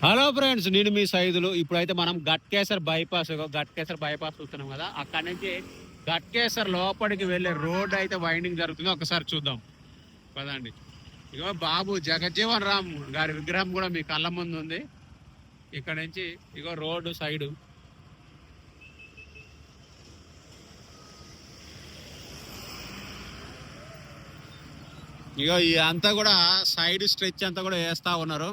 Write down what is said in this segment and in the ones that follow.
Hello friends, నేను మీ సైదులు. ఇప్పుడైతే మనం గట్కేసర్ బైపాస్ చూస్తున్నాం కదా. అక్కడి నుంచి గట్కేసర్ లోపలికి వెళ్ళే రోడ్ అయితే వైండింగ్ జరుగుతుంది. ఒకసారి చూద్దాం పదండి. ఇగో బాబు జగజ్జీవన్ రామ్ గారి విగ్రహం కూడా మీ కళ్ళ ముందు ఉంది. ఇక్కడ నుంచి ఇగో రోడ్డు సైడు ఇగో ఈ అంతా కూడా సైడ్ స్ట్రెచ్ అంతా కూడా వేస్తా ఉన్నారు.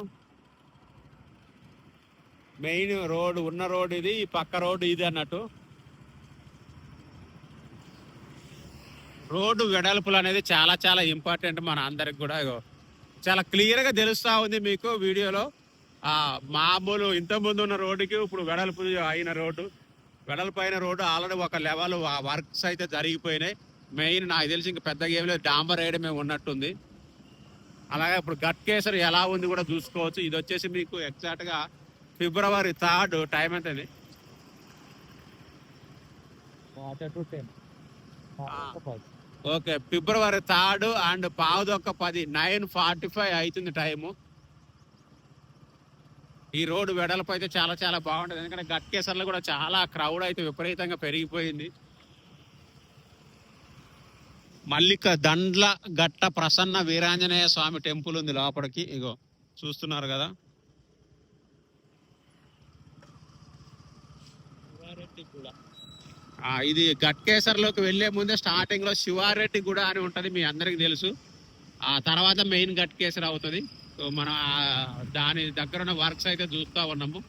మెయిన్ రోడ్ ఉన్న రోడ్ ఇది, ఈ పక్క రోడ్ ఇది అన్నట్టు. రోడ్డు వెడల్పులు అనేది చాలా చాలా ఇంపార్టెంట్ మన అందరికి కూడా. చాలా క్లియర్ గా తెలుస్తా ఉంది మీకు వీడియోలో. మామూలు ఇంత ముందు ఉన్న రోడ్డుకి ఇప్పుడు వెడల్పు అయిన రోడ్డు, వెడల్పు అయిన రోడ్డు ఆల్రెడీ ఒక లెవెల్ వర్క్స్ అయితే జరిగిపోయినాయి. మెయిన్ నాకు తెలిసి ఇంకా పెద్దగా ఏం లేదు, డాంబర్ వేయడమే ఉన్నట్టుంది. అలాగే ఇప్పుడు గట్కేసర్ ఎలా ఉంది కూడా చూసుకోవచ్చు. ఇది వచ్చేసి మీకు ఎగ్జాక్ట్ గా February 3rd, టైం ఎంతది? ఓకే, February 3rd అండ్ 9:10 9:45 అవుతుంది టైము. ఈ రోడ్డు వెడల్పు అయితే చాలా చాలా బాగుంటుంది. ఎందుకంటే గట్కేసర్లో కూడా చాలా క్రౌడ్ అయితే విపరీతంగా పెరిగిపోయింది. మల్లిక దండ్ల గట్ట ప్రసన్న వీరాంజనేయ స్వామి టెంపుల్ ఉంది లోపలికి. ఇగో చూస్తున్నారు కదా. ఇది గట్కేసర్ లోకి వెళ్లే ముందే స్టార్టింగ్ లో శివారెడ్డి గుడ అని ఉంటది, మీ అందరికి తెలుసు. ఆ తర్వాత మెయిన్ గట్కేసర్ అవుతుంది. సో మనం దాని దగ్గర ఉన్న వర్క్స్ అయితే చూస్తా ఉన్నాము.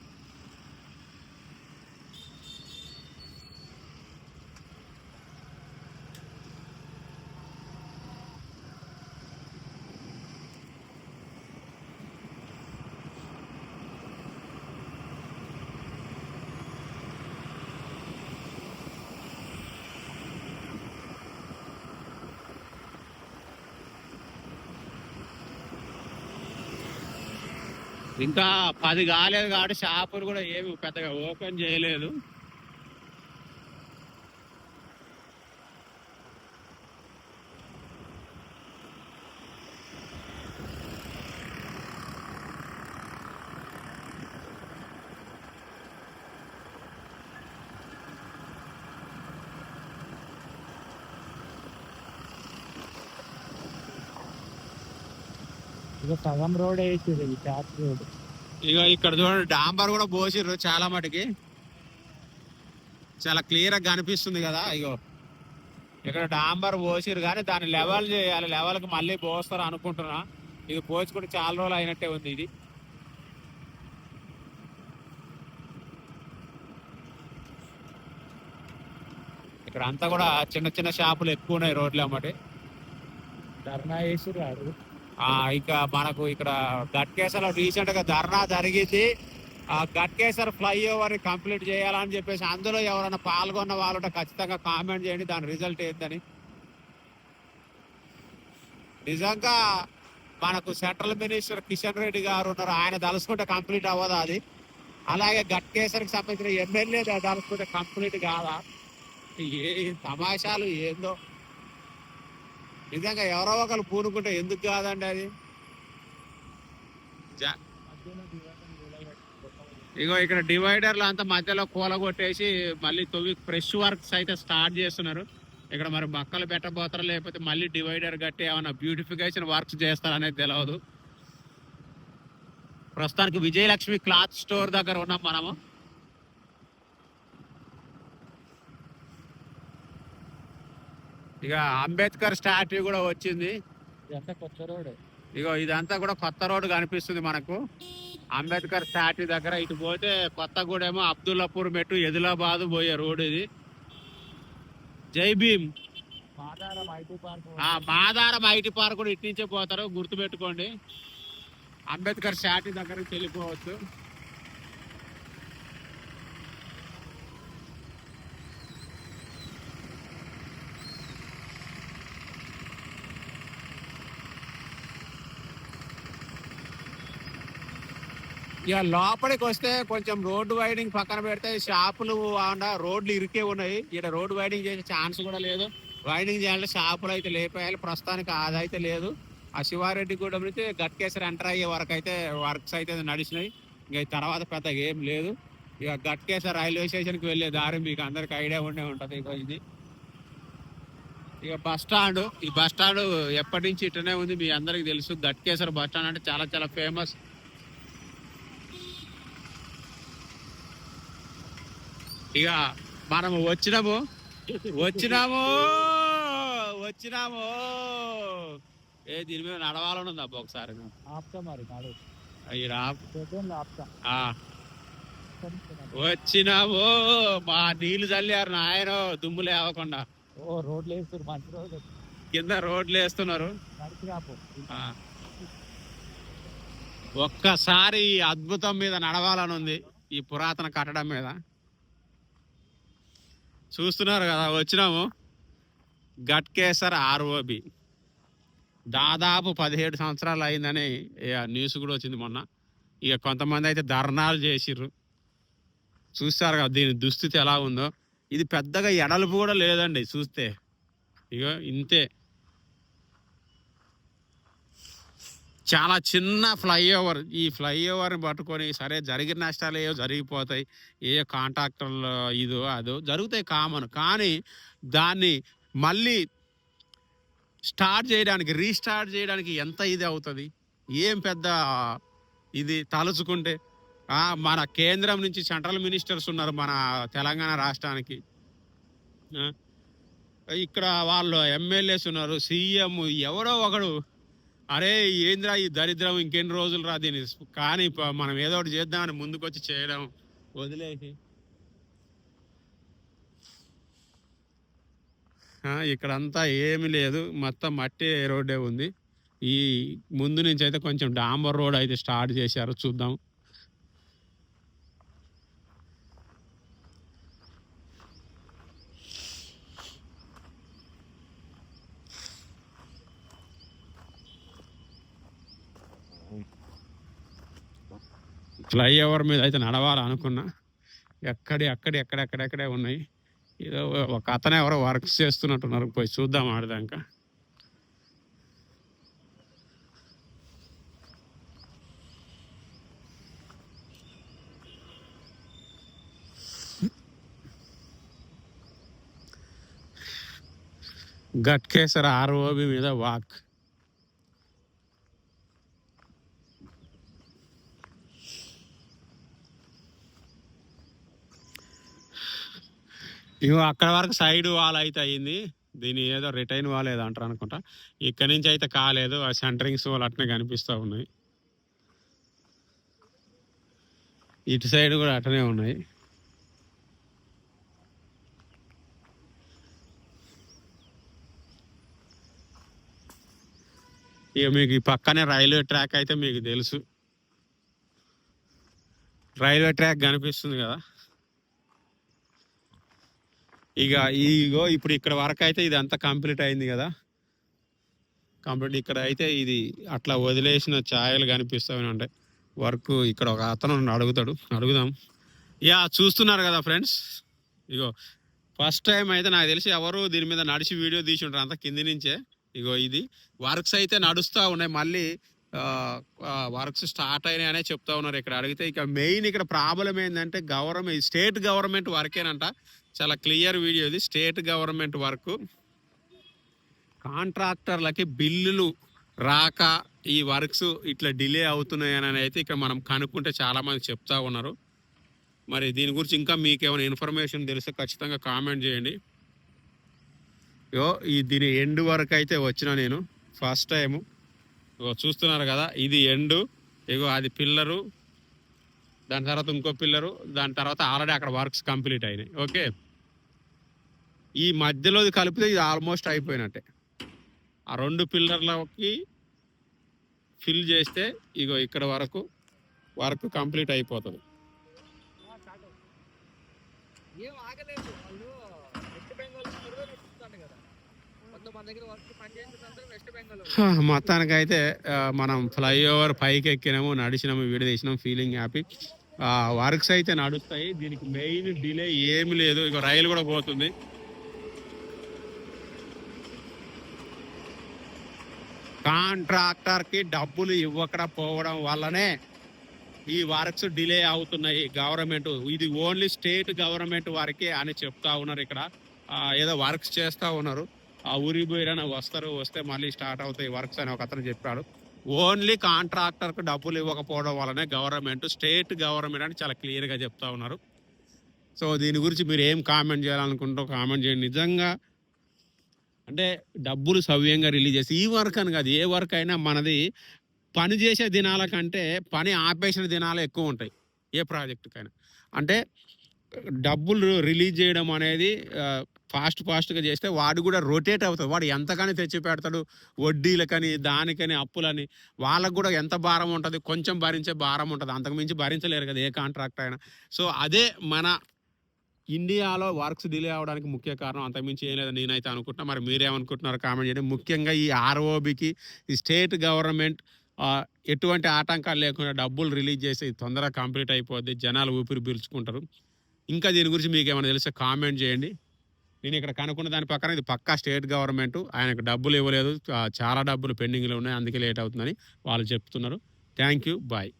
ఇంకా 10 కాలేదు కాబట్టి షాపులు కూడా ఏమి పెద్దగా ఓపెన్ చేయలేదు. సగం రోడ్ వేసిర్రు, రోడ్. ఇక ఇక్కడ చూడండి, డాంబర్ కూడా పోసిర్రు చాలా మటుకి. చాలా క్లియర్ గా కనిపిస్తుంది కదా. ఇగో ఇక్కడ డాంబర్ పోసిర్రు కానీ దాన్ని లెవెల్ చేయాలి. లెవెల్ కి మళ్ళీ పోస్తారు అనుకుంటున్నా. ఇది పోసుకుంటే చాలా రోజులు అయినట్టే ఉంది. ఇది ఇక్కడ అంతా కూడా చిన్న చిన్న షాపులు ఎక్కువ ఉన్నాయి రోడ్లు అమ్మటి. ధర్నా వేసిర్రు. ఇక మనకు ఇక్కడ గట్కేసర్ రీసెంట్ గా ధర్నా జరిగింది. ఆ గట్కేసర్ ఫ్లైఓవర్ కంప్లీట్ చేయాలని చెప్పేసి అందులో ఎవరైనా పాల్గొన్న వాళ్ళంటే ఖచ్చితంగా కామెంట్ చేయండి దాని రిజల్ట్ ఏందని. నిజంగా మనకు సెంట్రల్ మినిస్టర్ కిషన్ రెడ్డి గారు ఉన్నారు, ఆయన తలుసుకుంటే కంప్లీట్ అవ్వదా అది? అలాగే గట్కేసర్కి సంబంధించిన ఎమ్మెల్యే తలుసుకుంటే కంప్లీట్ కాదా? ఏ తమాషాలు ఏందో. నిజంగా ఎవరో ఒకరు పూనుకుంటే ఎందుకు కాదండి అది? ఇగో ఇక్కడ డివైడర్లు అంతా మధ్యలో కూలగొట్టేసి మళ్ళీ ఫ్రెష్ వర్క్స్ అయితే స్టార్ట్ చేస్తున్నారు. ఇక్కడ మరి మక్కలు పెట్టబోతారా లేకపోతే మళ్ళీ డివైడర్ కట్టి ఏమైనా బ్యూటిఫికేషన్ వర్క్స్ చేస్తారనేది తెలియదు. ప్రస్తుతానికి విజయలక్ష్మి క్లాత్ స్టోర్ దగ్గర ఉన్నాం మనము. ఇక అంబేద్కర్ స్టాట్యూ కూడా వచ్చింది. ఇగో ఇదంతా కూడా కొత్త రోడ్ కనిపిస్తుంది మనకు. అంబేద్కర్ స్టాట్యూ దగ్గర ఇటు పోతే కొత్తగూడెమో అబ్దుల్లాపూర్ మెట్టు ఎదిలాబాద్ పోయే రోడ్ ఇది. జై భీమ్. మాదారం ఐటీ పార్క్ కూడా ఇటు నుంచే పోతారు, గుర్తు పెట్టుకోండి. అంబేద్కర్ స్టాట్యూ దగ్గరికి వెళ్ళిపోవచ్చు. ఇక లోపలికి వస్తే కొంచెం రోడ్డు వైడింగ్ పక్కన పెడితే షాపులు రోడ్లు ఇరికే ఉన్నాయి. ఇక్కడ రోడ్డు వైడింగ్ చేసే ఛాన్స్ కూడా లేదు. వైడింగ్ చేయాలంటే షాపులు అయితే లేపేయాలి. ప్రస్తుతానికి అదైతే లేదు. ఆ శివారెడ్డి గూడెం నుంచి గట్కేసర్ ఎంటర్ అయ్యే వరకు అయితే వర్క్స్ అయితే నడిచినాయి. ఇంకా తర్వాత పెద్దగా ఏం లేదు. ఇక గట్కేసర్ రైల్వే స్టేషన్కి వెళ్ళే దారి మీకు అందరికి ఐడియా ఉండే ఉంటుంది. ఇక ఇది ఇక బస్ స్టాండ్. ఈ బస్ స్టాండ్ ఎప్పటి నుంచి ఇట్టనే ఉంది మీ అందరికి తెలుసు. గట్కేసర్ బస్ స్టాండ్ అంటే చాలా చాలా ఫేమస్. ఇక మనము వచ్చినాము వచ్చినాము వచ్చినాము. దీని మీద నడవాలని ఉంది అబ్బా ఒకసారి. ఆపుతా మరి నాడు అయ్యి ఆపుతా. వచ్చినాము. మా నీళ్లు చల్లారు నాయన దుమ్ము లేవకుండా. రోడ్లు వేస్తారు, మంచి రోడ్లు కింద రోడ్లు వేస్తున్నారు. నడిచిరాపు. ఒక్కసారి ఈ అద్భుతం మీద నడవాలని ఉంది, ఈ పురాతన కట్టడం మీద. చూస్తున్నారు కదా, వచ్చినాము గట్కేసర్ ఆర్ఓబి. దాదాపు 17 సంవత్సరాలు అయిందని న్యూస్ కూడా వచ్చింది మొన్న. ఇక కొంతమంది అయితే ధర్నాలు చేసిర్రు. చూస్తారు కదా దీని దుస్థితి ఎలా ఉందో. ఇది పెద్దగా ఎడల్పు కూడా లేదండి చూస్తే. ఇక ఇంతే, చాలా చిన్న ఫ్లైఓవర్. ఈ ఫ్లైఓవర్ని పట్టుకొని సరే జరిగిన నష్టాలు ఏవో జరిగిపోతాయి, ఏ కాంట్రాక్టర్లు ఇదో అదో జరుగుతాయి కామన్. కానీ దాన్ని మళ్ళీ స్టార్ట్ చేయడానికి, రీస్టార్ట్ చేయడానికి ఎంత ఇది అవుతుంది, ఏం పెద్ద ఇది తలుచుకుంటే. మన కేంద్రం నుంచి సెంట్రల్ మినిస్టర్స్ ఉన్నారు మన తెలంగాణ రాష్ట్రానికి. ఇక్కడ వాళ్ళు ఎమ్మెల్యేస్ ఉన్నారు, సీఎం, ఎవరో ఒకడు అరే ఏంద్రా ఈ దరిద్రం ఇంకెన్ని రోజులు రా దీని, కానీ మనం ఏదో ఒకటి చేద్దామని ముందుకొచ్చి చేయడం వదిలేసి. ఇక్కడంతా ఏమి లేదు, మొత్తం మట్టి రోడ్డే ఉంది. ఈ ముందు నుంచి అయితే కొంచెం డాంబర్ రోడ్ అయితే స్టార్ట్ చేశారు, చూద్దాం. ఫ్లైఓవర్ మీద అయితే నడవాలనుకున్నా, ఎక్కడెక్కడే ఉన్నాయి. ఏదో ఒక అతను ఎవరో వర్క్స్ చేస్తున్నట్టున్నారు, పోయి చూద్దాం ఆడదాక. గట్కేసర్ ఆర్ఓబి మీద వాక్. ఇగో అక్కడ వరకు సైడ్ వాల్ అయితే అయ్యింది, దీని ఏదో రిటైన్ వాల్ ఏదో అంటారు అనుకుంటా. ఇక్కడ నుంచి అయితే కాలేదు, ఆ సెంటరింగ్స్ వాళ్ళు అట్నే కనిపిస్తూ ఉన్నాయి. ఇటు సైడ్ కూడా అట్నే ఉన్నాయి. ఇక మీకు ఈ పక్కనే రైల్వే ట్రాక్ అయితే మీకు తెలుసు, రైల్వే ట్రాక్ కనిపిస్తుంది కదా. ఇక ఇగో ఇప్పుడు ఇక్కడ వరకు అయితే ఇది అంతా కంప్లీట్ అయింది కదా, కంప్లీట్. ఇక్కడ అయితే ఇది అట్లా వదిలేసిన ఛాయలు కనిపిస్తామని అంటే వర్క్. ఇక్కడ ఒక అతను అడుగుదాం. చూస్తున్నారు కదా ఫ్రెండ్స్, ఇగో ఫస్ట్ టైం అయితే నాకు తెలిసి ఎవరు దీని మీద నడిచి వీడియో తీసి ఉంటారు, అంతా కింది నుంచే. ఇగో ఇది వర్క్స్ అయితే నడుస్తూ ఉన్నాయి, మళ్ళీ వర్క్స్ స్టార్ట్ అయినాయనే చెప్తా ఉన్నారు ఇక్కడ అడిగితే. ఇక మెయిన్ ఇక్కడ ప్రాబ్లం ఏంటంటే గవర్నమెంట్, స్టేట్ గవర్నమెంట్ వర్కేనంట. చాలా క్లియర్ వీడియో ఇది, స్టేట్ గవర్నమెంట్ వర్క్. కాంట్రాక్టర్లకి బిల్లులు రాక ఈ వర్క్స్ ఇట్లా డిలే అవుతున్నాయని అయితే ఇక్కడ మనం కనుక్కుంటే చాలా మంది చెప్తా ఉన్నారు. మరి దీని గురించి ఇంకా మీకు ఏమైనా ఇన్ఫర్మేషన్ తెలిస్తే ఖచ్చితంగా కామెంట్ చేయండి. దీని ఎండ్ వరకు అయితే వచ్చిన నేను ఫస్ట్ టైము. చూస్తున్నారు కదా, ఇది ఎండు. అది పిల్లరు, దాని తర్వాత ఇంకో పిల్లరు, దాని తర్వాత ఆల్రెడీ అక్కడ వర్క్స్ కంప్లీట్ అయినాయి. ఓకే, ఈ మధ్యలోది కలిపితే ఇది ఆల్మోస్ట్ అయిపోయినట్టే. ఆ 2 పిల్లర్లకి ఫిల్ చేస్తే ఇక్కడ వరకు వర్క్ కంప్లీట్ అయిపోతుంది. మొత్తానికైతే మనం ఫ్లైఓవర్ పైకి ఎక్కినాము, నడిచినాము, వీడియో తీసినాము, ఫీలింగ్ హ్యాపీ. వర్క్స్ అయితే నడుస్తాయి, దీనికి మెయిన్ డిలే ఏమి లేదు. రైలు కూడా పోతుంది. కాంట్రాక్టర్ కి డబ్బులు ఇవ్వకుండా పోవడం వల్లనే ఈ వర్క్స్ డిలే అవుతున్నాయి గవర్నమెంట్, ఇది ఓన్లీ స్టేట్ గవర్నమెంట్ వరకే అని చెప్తా ఉన్నారు ఇక్కడ. ఏదో వర్క్స్ చేస్తా ఉన్నారు. ఆ ఊరికి పోయినా వస్తే మళ్ళీ స్టార్ట్ అవుతాయి వర్క్స్ అని ఒక అతను చెప్పాడు. ఓన్లీ కాంట్రాక్టర్కి డబ్బులు ఇవ్వకపోవడం వల్లనే గవర్నమెంట్, స్టేట్ గవర్నమెంట్ అని చాలా క్లియర్గా చెప్తా ఉన్నారు. సో దీని గురించి మీరు ఏం కామెంట్ చేయాలనుకుంటూ కామెంట్ చేయండి. నిజంగా అంటే డబ్బులు సవ్యంగా రిలీజ్ చేసి, ఈ వర్క్ అని కాదు, ఏ వర్క్ అయినా మనది పని చేసే దినాల కంటే పని ఆపేసిన దినాలు ఎక్కువ ఉంటాయి ఏ ప్రాజెక్టుకైనా. అంటే డబ్బులు రిలీజ్ చేయడం అనేది ఫాస్ట్గా చేస్తే వాడు కూడా రొటేట్ అవుతుంది. వాడు ఎంతకని తెచ్చి పెడతాడు, వడ్డీలకని దానికని అప్పులని. వాళ్ళకు కూడా ఎంత భారం ఉంటుంది, కొంచెం భరించే భారం ఉంటుంది, అంతకుమించి భరించలేరు కదా ఏ కాంట్రాక్ట్ అయినా. సో అదే మన ఇండియాలో వర్క్స్ డిలే అవడానికి ముఖ్య కారణం, అంతకుమించి ఏం లేదు నేనైతే అనుకుంటున్నా. మరి మీరేమనుకుంటున్నారో కామెంట్ చేయండి. ముఖ్యంగా ఈ ఆర్ఓబికి ఈ స్టేట్ గవర్నమెంట్ ఎటువంటి ఆటంకాలు లేకుండా డబ్బులు రిలీజ్ చేసి తొందరగా కంప్లీట్ అయిపోద్ది, జనాలు ఊపిరి పీల్చుకుంటారు. ఇంకా దీని గురించి మీకు ఏమైనా తెలిస్తే కామెంట్ చేయండి. నేను ఇక్కడ కనుక్కున్న దాని ప్రకారం ఇది పక్కా స్టేట్ గవర్నమెంట్, ఆయనకు డబ్బులు ఇవ్వలేదు, చాలా డబ్బులు పెండింగ్లో ఉన్నాయి, అందుకే లేట్ అవుతుందని వాళ్ళు చెప్తున్నారు. Thank you, bye.